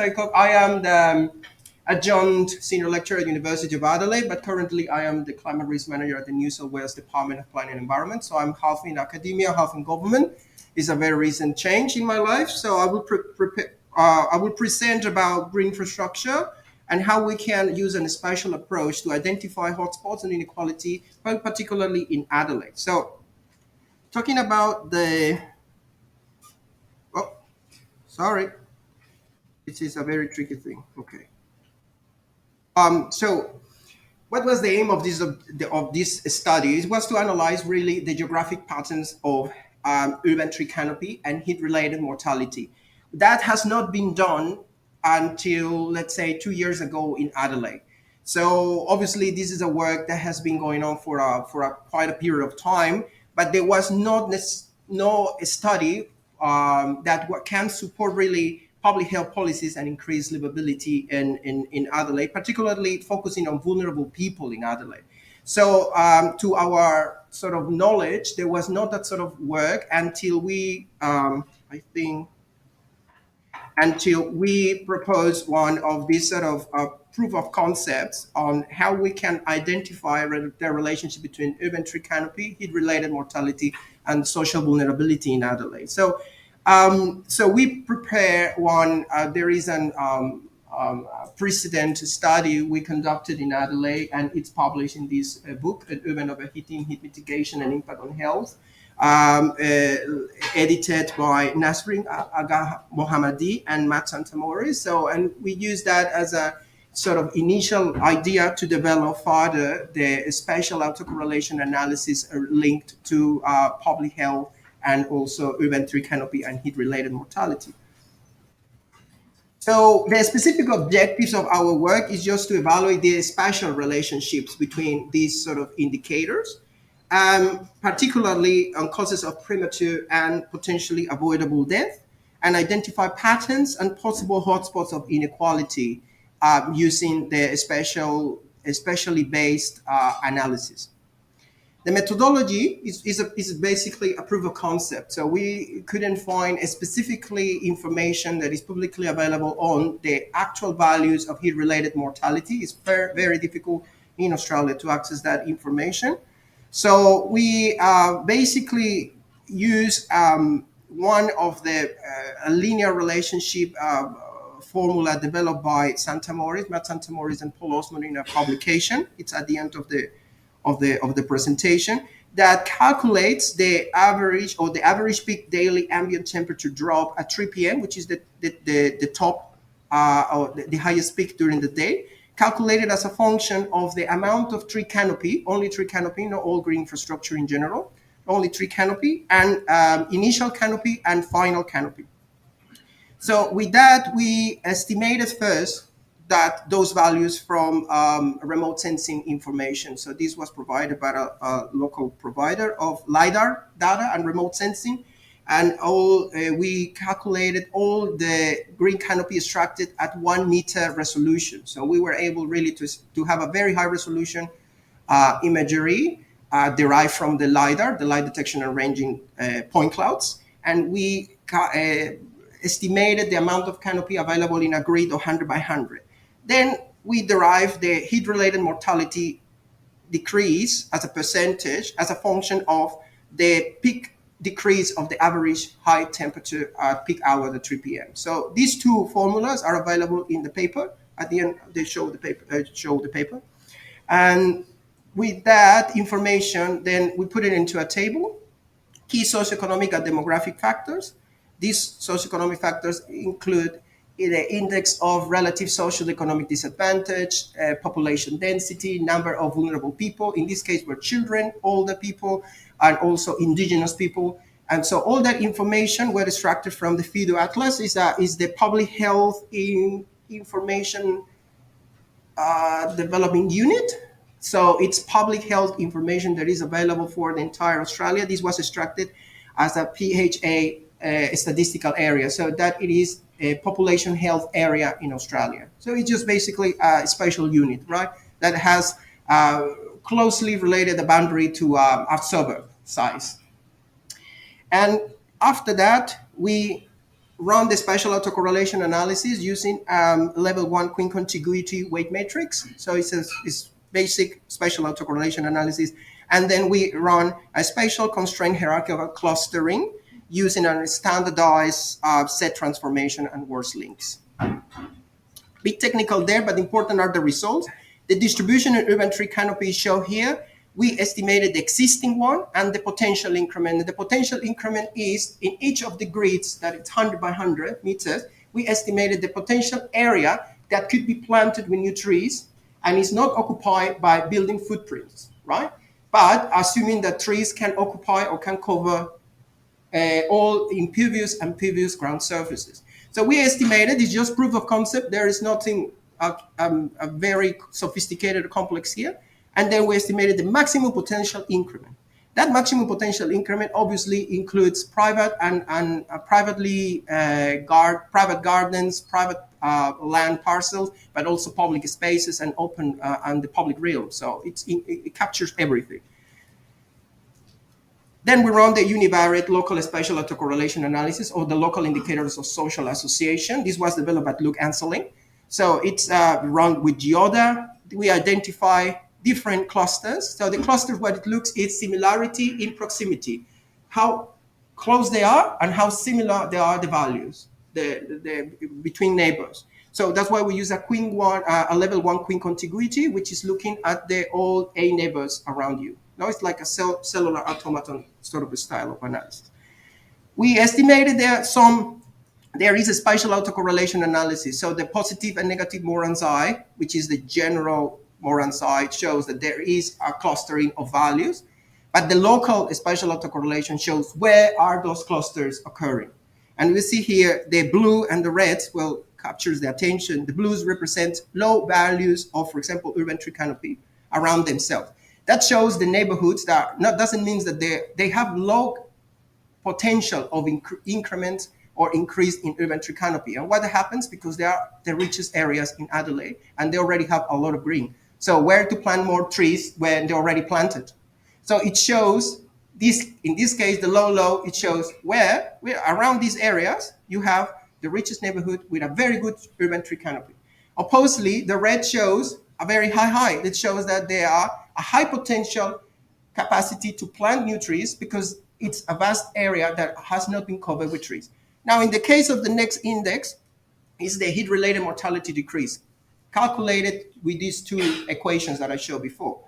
Bartesaghi-Koc. I am the adjunct senior lecturer at the University of Adelaide, but currently I am the climate risk manager at the New South Wales Department of Planning and Environment. So I'm half in academia, half in government. It's a very recent change in my life. So I will present about green infrastructure and how we can use a spatial approach to identify hotspots and inequality, but particularly in Adelaide. So talking about oh, sorry, it is a very tricky thing. Okay. So what was the aim of this study? It was to analyze really the geographic patterns of urban tree canopy and heat-related mortality. That has not been done until, let's say, 2 years ago in Adelaide. So obviously, this is a work that has been going on for quite a period of time, but there was no study that can support really public health policies and increase livability in Adelaide, particularly focusing on vulnerable people in Adelaide. So, to our sort of knowledge, there was not that sort of work I think, until we proposed one of these sort of proof of concepts on how we can identify the relationship between urban tree canopy, heat-related mortality, and social vulnerability in Adelaide. So we prepare one. There is an precedent study we conducted in Adelaide, and it's published in this book, Urban Overheating, Heat Mitigation, and Impact on Health, edited by Nasrin Aga Mohammadi and Matt Santamori. So, and we use that as a sort of initial idea to develop further the spatial autocorrelation analysis linked to public health and also urban tree canopy and heat-related mortality. So the specific objectives of our work is just to evaluate the spatial relationships between these sort of indicators, particularly on causes of premature and potentially avoidable death, and identify patterns and possible hotspots of inequality using the spatially based analysis. The methodology is basically a proof of concept. So we couldn't find specifically information that is publicly available on the actual values of heat-related mortality. It's very, very difficult in Australia to access that information. So we basically use one of the linear relationship formula developed by Matt Santamoris and Paul Osman in a publication. It's at the end of the presentation, that calculates the average or the average peak daily ambient temperature drop at 3 p.m., which is the top or the highest peak during the day, calculated as a function of the amount of tree canopy, only tree canopy, not all green infrastructure in general, only tree canopy, and initial canopy and final canopy. So with that, we estimated first that those values from remote sensing information. So this was provided by a local provider of LiDAR data and remote sensing. And we calculated all the green canopy extracted at 1 meter resolution. So we were able really to have a very high resolution imagery derived from the LiDAR, the light detection and ranging point clouds. And we estimated the amount of canopy available in a grid of 100 by 100. Then we derive the heat-related mortality decrease as a percentage as a function of the peak decrease of the average high temperature at peak hour at 3 p.m. So these two formulas are available in the paper. At the end, they show the paper. And with that information, then we put it into a table. Key socioeconomic and demographic factors. These socioeconomic factors include the index of relative social economic disadvantage, population density, number of vulnerable people. In this case, were children, older people, and also indigenous people. And so all that information were extracted from the FIDO Atlas is the public health information development unit. So it's public health information that is available for the entire Australia. This was extracted as a PHA statistical area, so that it is a population health area in Australia. So it's just basically a spatial unit, right? That has closely related the boundary to our suburb size. And after that, we run the spatial autocorrelation analysis using level 1 queen contiguity weight matrix. So it's basic spatial autocorrelation analysis. And then we run a spatial constraint hierarchical clustering using a standardized set transformation and worse links. Bit technical there, but important are the results. The distribution and urban tree canopy show here. We estimated the existing one and the potential increment. And the potential increment is in each of the grids that it's 100 by 100 meters. We estimated the potential area that could be planted with new trees and is not occupied by building footprints, right? But assuming that trees can occupy or can cover all impervious and pervious ground surfaces. So we estimated, it's just proof of concept. There is nothing very sophisticated or complex here. And then we estimated the maximum potential increment. That maximum potential increment obviously includes private and private gardens, private land parcels, but also public spaces and open and the public realm. So it captures everything. Then we run the univariate local spatial autocorrelation analysis or the local indicators of social association. This was developed by Luke Anseling. So it's run with Geoda. We identify different clusters. So the clusters, what it looks is similarity in proximity, how close they are and how similar they are the values between neighbors. So that's why we use a level 1 queen contiguity, which is looking at the all A neighbors around you. Now it's like a cellular automaton sort of a style of analysis. We estimated there is a spatial autocorrelation analysis. So the positive and negative Moran's eye, which is the general Moran's eye, shows that there is a clustering of values, but the local spatial autocorrelation shows where are those clusters occurring. And we see here the blue and the red, well, captures the attention. The blues represent low values of, for example, urban tree canopy around themselves. That shows the neighborhoods doesn't mean that they have low potential of increment or increase in urban tree canopy. And what happens because they are the richest areas in Adelaide and they already have a lot of green. So where to plant more trees when they're already planted? So it shows this, in this case, the low, it shows where around these areas you have the richest neighborhood with a very good urban tree canopy. Oppositely, the red shows a very high. It shows that there are a high potential capacity to plant new trees because it's a vast area that has not been covered with trees. Now, in the case of the next index, is the heat-related mortality decrease, calculated with these two equations that I showed before.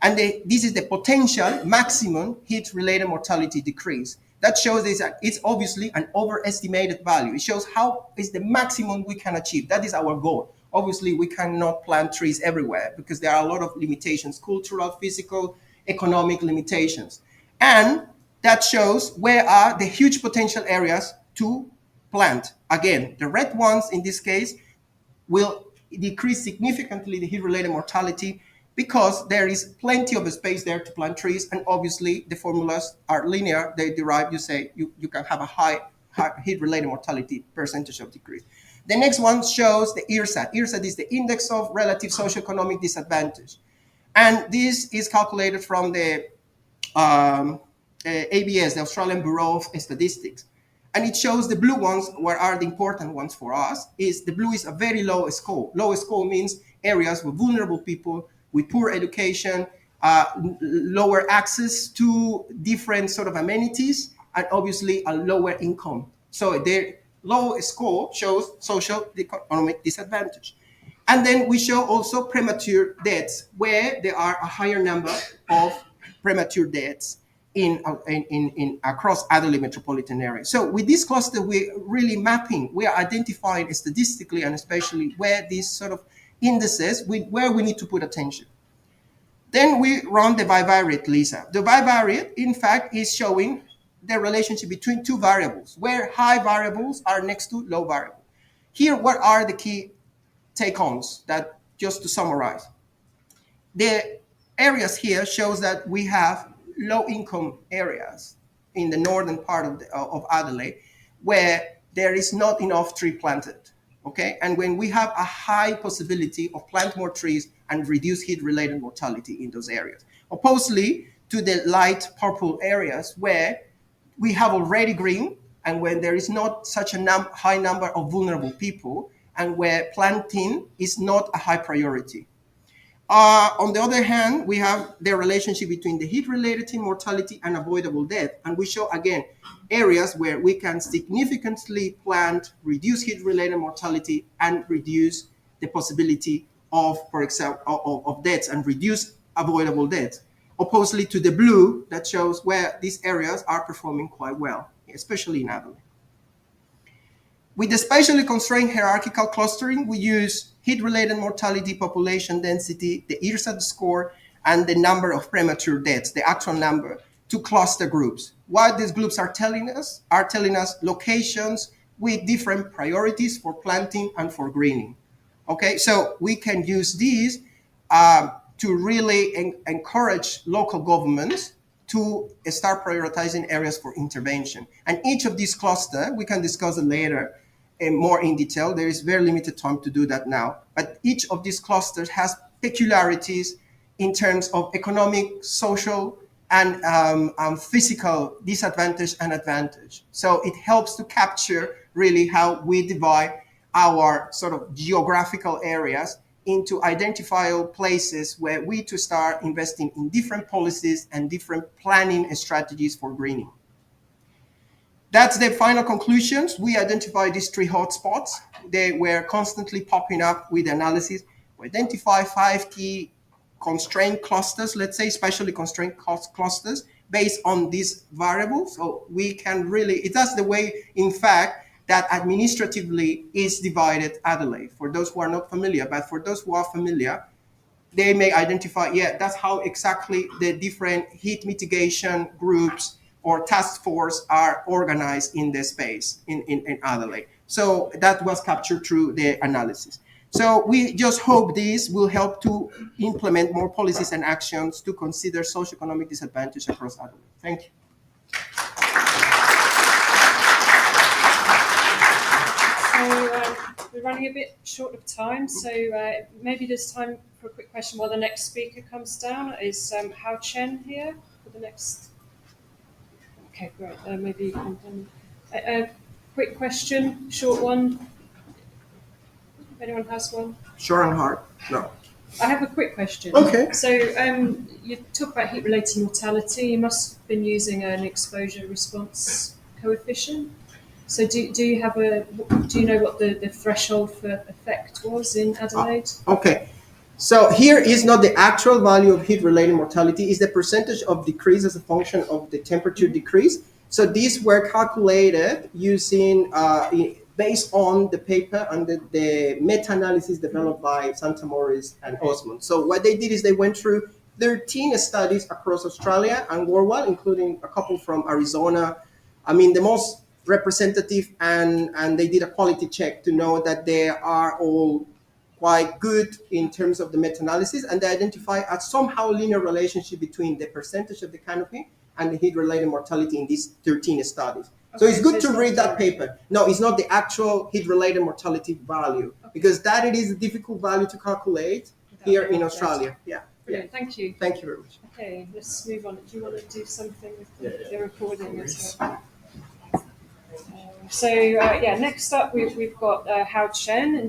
And this is the potential maximum heat-related mortality decrease. That shows that it's obviously an overestimated value. It shows how is the maximum we can achieve. That is our goal. Obviously, we cannot plant trees everywhere because there are a lot of limitations, cultural, physical, economic limitations. And that shows where are the huge potential areas to plant. Again, the red ones in this case will decrease significantly the heat-related mortality because there is plenty of space there to plant trees. And obviously, the formulas are linear. They derive, you can have a high heat-related mortality percentage of decrease. The next one shows the IRSAD. IRSAD is the Index of Relative Socioeconomic Disadvantage. And this is calculated from the ABS, the Australian Bureau of Statistics. And it shows the blue ones, what are the important ones for us, is the blue is a very low score. Low score means areas with vulnerable people, with poor education, lower access to different sort of amenities, and obviously a lower income. So their low score shows social economic disadvantage. And then we show also premature deaths, where there are a higher number of premature deaths in across Adelaide metropolitan area. So with this cluster, we're really mapping, we are identifying statistically and especially where these sort of indices, where we need to put attention. Then we run the bivariate, Lisa. The bivariate, in fact, is showing the relationship between two variables, where high variables are next to low variable. Here, what are the key take-homes that, just to summarize? The areas here shows that we have low-income areas in the northern part of Adelaide where there is not enough tree planted, okay? And when we have a high possibility of plant more trees and reduce heat-related mortality in those areas. Oppositely to the light purple areas where we have already green and when there is not such a high number of vulnerable people, and where planting is not a high priority. On the other hand, we have the relationship between the heat-related mortality and avoidable death. And we show, again, areas where we can significantly plant, reduce heat-related mortality, and reduce the possibility of, for example, of deaths and reduce avoidable deaths. Oppositely to the blue that shows where these areas are performing quite well, especially in Adelaide. With the spatially constrained hierarchical clustering, we use heat-related mortality, population density, the Ehsan score, and the number of premature deaths, the actual number, to cluster groups. What these groups are telling us locations with different priorities for planting and for greening. Okay, so we can use these to really encourage local governments to start prioritizing areas for intervention. And each of these clusters, we can discuss it later more in detail. There is very limited time to do that now. But each of these clusters has peculiarities in terms of economic, social, and physical disadvantage and advantage. So it helps to capture really how we divide our sort of geographical areas into identifiable places where we to start investing in different policies and different planning strategies for greening. That's the final conclusions. We identified these 3 hotspots. They were constantly popping up with analysis. We identify 5 key constrained clusters, let's say, spatially constrained clusters based on these variables. So we can really, that's the way, in fact, that administratively is divided Adelaide, for those who are not familiar. But for those who are familiar, they may identify, that's how exactly the different heat mitigation groups or task force are organized in the space in Adelaide. So that was captured through the analysis. So we just hope this will help to implement more policies and actions to consider socioeconomic disadvantage across Adelaide. Thank you. So we're running a bit short of time, so maybe there's time for a quick question while the next speaker comes down. Is Hawken here for the next? Okay, great. Maybe a quick question, short one. If anyone has one. Short and hard? No. I have a quick question. Okay. So you talk about heat-related mortality. You must have been using an exposure response coefficient. So do you know what the threshold for effect was in Adelaide? Okay. So here is not the actual value of heat-related mortality, is the percentage of decrease as a function of the temperature decrease. So these were calculated using, based on the paper and the meta-analysis developed by Santamores and Osmond. So what they did is they went through 13 studies across Australia and worldwide, including a couple from Arizona. I mean, the most representative, and they did a quality check to know that they are all quite good in terms of the meta-analysis, and they identify a somehow linear relationship between the percentage of the canopy and the heat-related mortality in these 13 studies. Okay, so it's good to read that paper. No, it's not the actual heat-related mortality value, because that it is a difficult value to calculate here in Australia. Yeah. Brilliant. Thank you. Thank you very much. Okay, let's move on. Do you want to do something with the recording as well? So next up we've got Hawken.